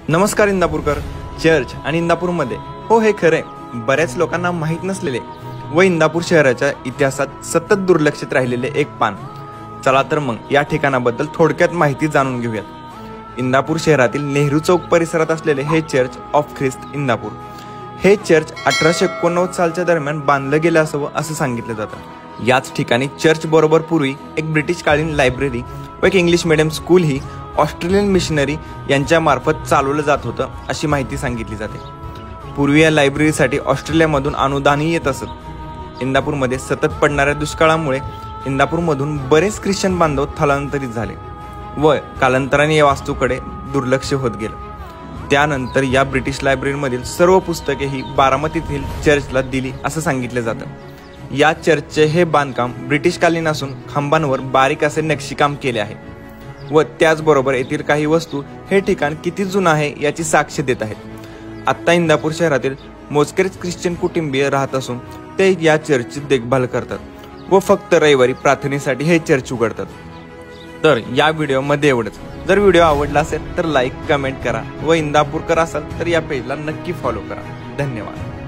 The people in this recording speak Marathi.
नमस्कार इंदापूरकर. चर्च आणि इंदापूरमध्ये हो हे खरे बऱ्याच लोकांना माहीत नसलेले व इंदापूर शहराच्या इतिहासात सतत दुर्लक्षित राहिलेले एक पान. चला तर मग या ठिकाणाबद्दल थोडक्यात माहिती जाणून घेऊयात. इंदापूर शहरातील नेहरू चौक परिसरात असलेले हे चर्च ऑफ ख्रिस्त इंदापूर हे चर्च 1889 सालच्या दरम्यान बांधलं गेलं असावं असं सांगितलं जातं. याच ठिकाणी चर्च बरोबर पूर्वी एक ब्रिटिशकालीन लायब्ररी व एक इंग्लिश मीडियम स्कूल ही ऑस्ट्रेलियन मिशनरी यांच्या मार्फत चालवलं जात होतं अशी माहिती सांगितली जाते. पूर्वी या लायब्ररीसाठी ऑस्ट्रेलियामधून अनुदानही येत असत. इंदापूरमध्ये सतत पडणाऱ्या दुष्काळामुळे इंदापूरमधून बरेच ख्रिश्चन बांधव स्थलांतरित झाले व कालांतराने या वास्तूकडे दुर्लक्ष होत गेलं. त्यानंतर या ब्रिटिश लायब्ररीमधील सर्व पुस्तके ही बारामतीतील चर्चला दिली असं सांगितलं जातं. या चर्चचे हे बांधकाम ब्रिटिशकालीन असून खांबांवर बारीक असे नक्षीकाम केले आहे व त्याचबरोबर येथील काही वस्तू हे ठिकाण किती जुनं आहे याची साक्ष देत आहेत. आत्ता इंदापूर शहरातील मोजकेच ख्रिश्चन कुटुंबीय राहत असून ते या चर्चची देखभाल करतात व फक्त रविवारी प्रार्थनेसाठी हे चर्च उघडतात. तर या व्हिडिओमध्ये एवढंच. जर व्हिडिओ आवडला असेल तर लाईक कमेंट करा व इंदापूरकर असाल तर या पेजला नक्की फॉलो करा. धन्यवाद.